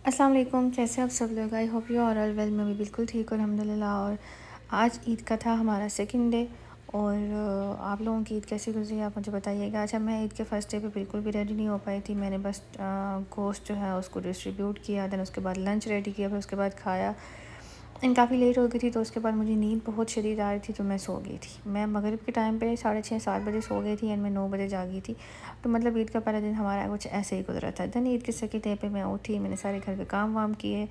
अस्सलाम वालेकुम, कैसे आप सब लोग। I hope you are all well. मैं भी बिल्कुल ठीक हूँ अल्हम्दुलिल्लाह। और आज ईद का था हमारा सेकंड डे। और आप लोगों की ईद कैसी गुजरी आप मुझे बताइएगा। अच्छा, मैं ईद के फ़र्स्ट डे पे बिल्कुल भी रेडी नहीं हो पाई थी। मैंने बस गोश्त जो है उसको डिस्ट्रीब्यूट किया, दैन उसके बाद लंच रेडी किया, फिर उसके बाद खाया। एंड काफ़ी लेट हो गई थी, तो उसके बाद मुझे नींद बहुत शदीद आ रही थी, तो मैं सो गई थी। मैं मगरिब के टाइम पे 6:30-7 बजे सो गई थी एंड मैं 9 बजे जागी थी। तो मतलब ईद का पहला दिन हमारा कुछ ऐसे ही गुजरा था। दैन ईद के सेकंड डे पे मैं उठी, मैंने सारे घर के काम वाम किए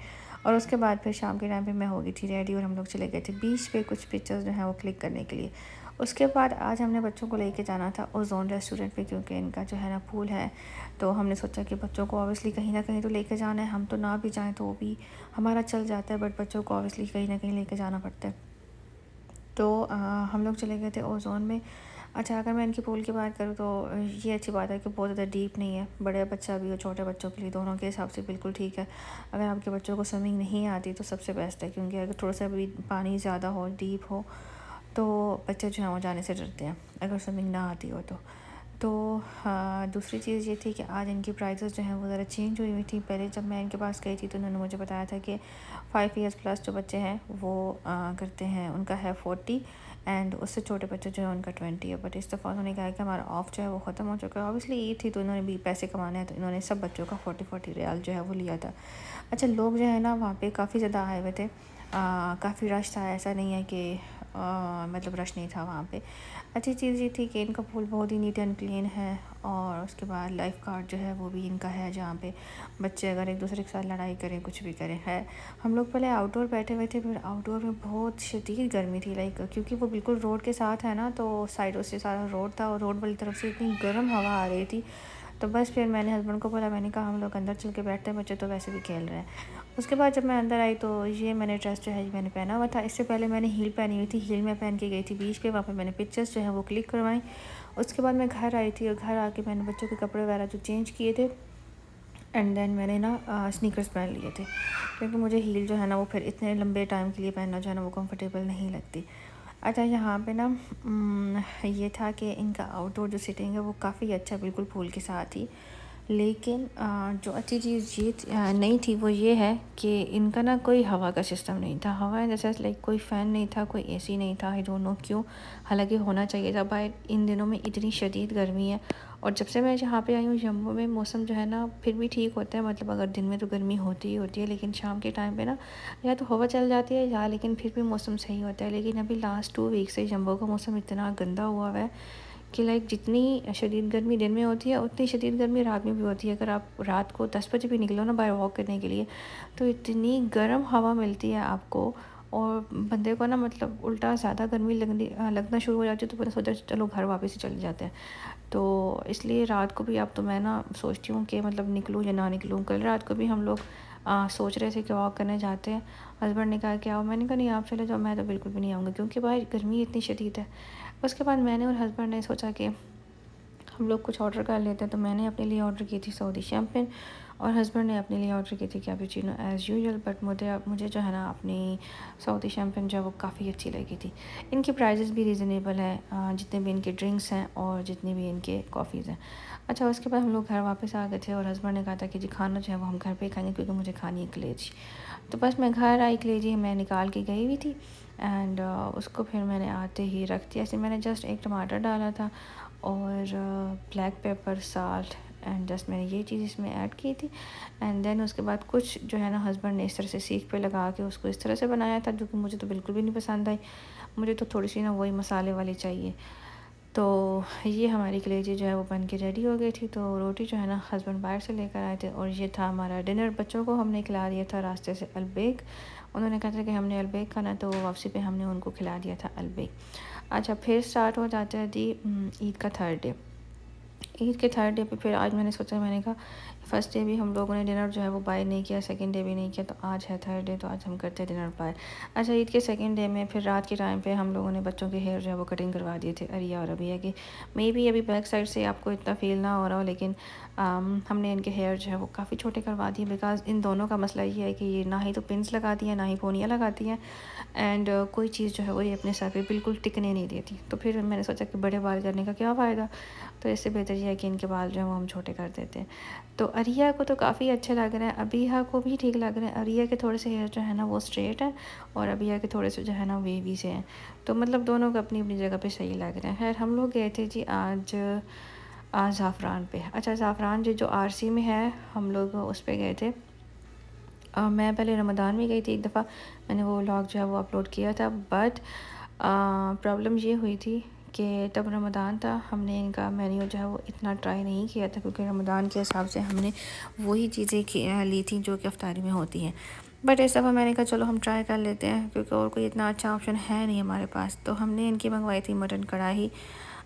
और उसके बाद फिर शाम के टाइम पे मैं हो गई थी रेडी और हम लोग चले गए थे बीच पे कुछ पिक्चर्स जो हैं वो क्लिक करने के लिए। उसके बाद आज हमने बच्चों को लेके जाना था ओज़ोन रेस्टोरेंट पे, क्योंकि इनका जो है ना पूल है। तो हमने सोचा कि बच्चों को ऑब्वियसली कहीं ना कहीं तो लेके जाना है, हम तो ना भी जाएं तो वो भी हमारा चल जाता है, बट बच्चों को ऑब्वियसली कहीं ना कहीं लेके जाना पड़ता है। तो हम लोग चले गए थे ओज़ोन में। अच्छा, अगर मैं इनकी पूल की बात करूँ तो ये अच्छी बात है कि बहुत ज़्यादा डीप नहीं है, बड़े बच्चा भी और छोटे बच्चों के लिए दोनों के हिसाब से बिल्कुल ठीक है। अगर आपके बच्चों को स्विमिंग नहीं आती तो सबसे बेस्ट है, क्योंकि अगर थोड़ा सा भी पानी ज़्यादा हो, डीप हो, तो बच्चे जो हैं वो जाने से डरते हैं अगर स्विमिंग ना आती हो तो दूसरी चीज़ ये थी कि आज इनकी प्राइसेस जो हैं वो ज़रा चेंज हुई थी। पहले जब मैं इनके पास गई थी तो उन्होंने मुझे बताया था कि 5 ईयर्स प्लस जो बच्चे हैं वो करते हैं, उनका है 40 एंड उससे छोटे बच्चे जो हैं उनका 20 है। बट इस दफ़ा उन्होंने कहा कि हमारा ऑफ जो है वो ख़त्म हो चुका है। ऑब्वियसली ईद थी तो इन्होंने भी पैसे कमाने हैं, तो इन्होंने सब बच्चों का 40 रियाल जो है वो लिया था। अच्छा, लोग जो है ना वहाँ पे काफ़ी ज़्यादा आए हुए थे, काफ़ी रश था। ऐसा नहीं है कि मतलब रश नहीं था वहाँ पे। अच्छी चीज़ ये थी कि इनका पूल बहुत ही नीट एंड क्लीन है और उसके बाद लाइफ गार्ड जो है वो भी इनका है, जहाँ पे बच्चे अगर एक दूसरे के साथ लड़ाई करें कुछ भी करें है। हम लोग पहले आउटडोर बैठे हुए थे, फिर आउटडोर में बहुत शदीद गर्मी थी, लाइक क्योंकि वो बिल्कुल रोड के साथ है ना, तो साइडों से सारा रोड था और रोड वाली तरफ से इतनी गर्म हवा आ रही थी। तो बस फिर मैंने हस्बैंड को बोला, मैंने कहा हम लोग अंदर चल के बैठते हैं, बच्चे तो वैसे भी खेल रहे हैं। उसके बाद जब मैं अंदर आई तो ये मैंने ड्रेस जो है मैंने पहना हुआ था। इससे पहले मैंने हील पहनी हुई थी, हील में पहन के गई थी बीच पे, वहाँ पे मैंने पिक्चर्स जो है वो क्लिक करवाई। उसके बाद मैं घर आई थी और घर आके मैंने बच्चों के कपड़े वगैरह जो चेंज किए थे एंड देन मैंने ना स्नीकर्स पहन लिए थे, क्योंकि मुझे हील जो है ना वो फिर इतने लंबे टाइम के लिए पहनना जो है ना वो कंफर्टेबल नहीं लगती। अच्छा, यहाँ पे ना ये था कि इनका आउटडोर जो सिटिंग है वो काफ़ी अच्छा, बिल्कुल पूल के साथ ही। लेकिन जो अच्छी चीज़ ये नहीं थी वो ये है कि इनका ना कोई हवा का सिस्टम नहीं था। हवा इन द सेंस लाइक कोई फ़ैन नहीं था, कोई एसी नहीं था। आई डोंट नो क्यों, हालांकि होना चाहिए था। बाहर इन दिनों में इतनी शदीद गर्मी है और जब से मैं यहाँ पे आई हूँ जम्मू में, मौसम जो है ना फिर भी ठीक होता है। मतलब अगर दिन में तो गर्मी होती ही होती है, लेकिन शाम के टाइम पे ना या तो हवा चल जाती है या लेकिन फिर भी मौसम सही होता है। लेकिन अभी लास्ट 2 वीक से जम्मू का मौसम इतना गंदा हुआ है कि लाइक जितनी शदीद गर्मी दिन में होती है उतनी शदीद गर्मी रात में भी होती है। अगर आप रात को 10 बजे भी निकलो ना बाहर वॉक करने के लिए, तो इतनी गर्म हवा मिलती है आपको और बंदे को ना मतलब उल्टा ज़्यादा गर्मी लगना शुरू हो जाती है, तो पता सोचा चलो घर वापस ही चले जाते हैं। तो इसलिए रात को भी अब तो मैं ना सोचती हूँ कि मतलब निकलूँ या ना निकलूँ। कल रात को भी हम लोग सोच रहे थे कि वॉक करने जाते हैं। हस्बैंड ने कहा कि आओ, मैंने कहा नहीं आप चले जाओ, मैं तो बिल्कुल भी नहीं आऊँगी, क्योंकि बाहर गर्मी इतनी शदीद है। उसके बाद मैंने और हस्बैंड ने सोचा कि हम लोग कुछ ऑर्डर कर लेते हैं, तो मैंने अपने लिए ऑर्डर की थी सऊदी शैम्पेन और हस्बैंड ने अपने लिए ऑर्डर की थी कैपुचिनो एज़ यूजुअल। बट मुझे जो है ना अपनी सऊदी शैम्पेन जो है वो काफ़ी अच्छी लगी थी। इनकी प्राइसेस भी रीज़नेबल है, जितने भी इनके ड्रिंक्स हैं और जितने भी इनके कॉफ़ीज़ हैं। अच्छा, उसके बाद हम लोग घर वापस आ गए थे और हस्बैंड ने कहा था कि जी खाना जो है वो हम घर पे ही खाएंगे, क्योंकि मुझे खानी है कलेजी। तो बस मैं घर आई, कलेजी मैं निकाल के गई हुई थी एंड उसको फिर मैंने आते ही रख दिया। ऐसे मैंने जस्ट एक टमाटर डाला था और black pepper, salt and just मैंने ये चीज़ इसमें ऐड की थी। एंड देन उसके बाद कुछ जो है ना हस्बैंड ने इस तरह से सीख पे लगा के उसको इस तरह से बनाया था, जो कि मुझे तो बिल्कुल भी नहीं पसंद आई। मुझे तो थोड़ी सी ना वही मसाले वाली चाहिए। तो ये हमारी कलेजी जो है वो बन के रेडी हो गई थी। तो रोटी जो है ना हस्बैंड बाहर से लेकर आए थे और ये था हमारा डिनर। बच्चों को हमने खिला दिया था रास्ते से अलबेक। उन्होंने कहा था कि हमने अलबेक खाना, तो वापसी पे हमने उनको खिला दिया था अलबेक। अच्छा, फिर स्टार्ट हो जाता है दी ईद का थर्ड डे। ईद के थर्ड डे पे फिर आज मैंने सोचा, मैंने कहा फ़र्स्ट डे भी हम लोगों ने डिनर जो है वो बाय नहीं किया, सेकंड डे भी नहीं किया, तो आज है थर्ड डे तो आज हम करते हैं डिनर बाय। अच्छा, ईद के सेकंड डे में फिर रात के टाइम पे हम लोगों ने बच्चों के हेयर जो है वो कटिंग करवा दिए थे अरिया और अबिया की। मे बी अभी बैक साइड से आपको इतना फील ना हो रहा हो, लेकिन हमने इनके हेयर जो है वो काफ़ी छोटे करवा दिए, बिकॉज़ इन दोनों का मसला ये है कि ये ना ही तो पिन्स लगाती हैं, ना ही पोनियाँ लगाती हैं, एंड कोई चीज़ जो है वो ये अपने सर पे बिल्कुल टिकने नहीं देती। तो फिर मैंने सोचा कि बड़े बाल करने का क्या फ़ायदा, तो इससे बेहतर ये है कि इनके बाल जो हैं वो हम छोटे कर देते हैं। तो अरिया को तो काफ़ी अच्छे लग रहे हैं, अबिया को भी ठीक लग रहे हैं। अरिया के थोड़े से हेयर जो है ना वो स्ट्रेट हैं, और अबिया के थोड़े से जो है ना वेवी से हैं। तो मतलब दोनों को अपनी अपनी जगह पे सही लग रहे हैं। खैर हम लोग गए थे जी आज ज़ाफ़रान पे। अच्छा, ज़ाफ़रान जो आरसी में है, हम लोग उस पे गए थे। मैं पहले रमज़ान में गई थी एक दफ़ा, मैंने वो व्लॉग जो है वो अपलोड किया था, बट प्रॉब्लम ये हुई थी कि तब रमज़ान था, हमने इनका मेन्यू जो है वो इतना ट्राई नहीं किया था, क्योंकि रमज़ान के हिसाब से हमने वही चीज़ें ली थी जो कि इफ्तारी में होती हैं। बट इस दफ़ा मैंने कहा चलो हम ट्राई कर लेते हैं, क्योंकि और कोई इतना अच्छा ऑप्शन है नहीं हमारे पास। तो हमने इनकी मंगवाई थी मटन कढ़ाई।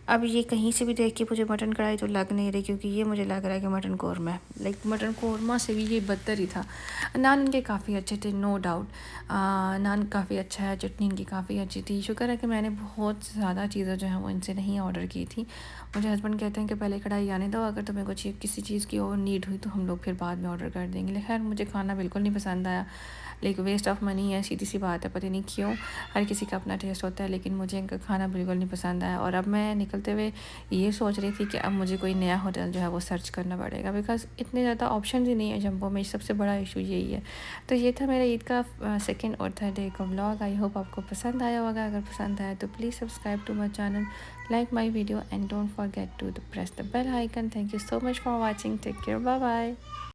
अब ये कहीं से भी देख के मुझे मटन कढ़ाई तो लग नहीं रही, क्योंकि ये मुझे लग रहा है कि मटन कौरमा है। लाइक मटन कौरमा से भी ये बदतर ही था। नान इनके काफ़ी अच्छे थे, नो डाउट। नान काफ़ी अच्छा है, चटनी इनकी काफ़ी अच्छी थी। शुक्र है कि मैंने बहुत ज़्यादा चीज़ें जो हैं वो इनसे नहीं ऑर्डर की थी। मुझे हस्बैंड कहते हैं कि पहले कढ़ाई आने दो, अगर तुम्हें कुछ किसी चीज़ की और नीड हुई तो हम लोग फिर बाद में ऑर्डर कर देंगे। लेकिन खैर मुझे खाना बिल्कुल नहीं पसंद आया। लाइक वेस्ट ऑफ मनी है, सीधी सी बात है, पता नहीं क्यों। हर किसी का अपना टेस्ट होता है, लेकिन मुझे इनका खाना बिल्कुल नहीं पसंद आया। और अब मैं निकलते हुए ये सोच रही थी कि अब मुझे कोई नया होटल जो है वो सर्च करना पड़ेगा, बिकॉज़ इतने ज़्यादा ऑप्शन ही नहीं है जम्बो में। सबसे बड़ा इशू यही है। तो ये था मेरा ईद का सेकंड और थर्ड डे का व्लॉग। आई होप आपको पसंद आया होगा। अगर पसंद आया तो please subscribe to my channel, like my video, and don't forget to press the bell icon. Thank you so much for watching. Take care. Bye bye.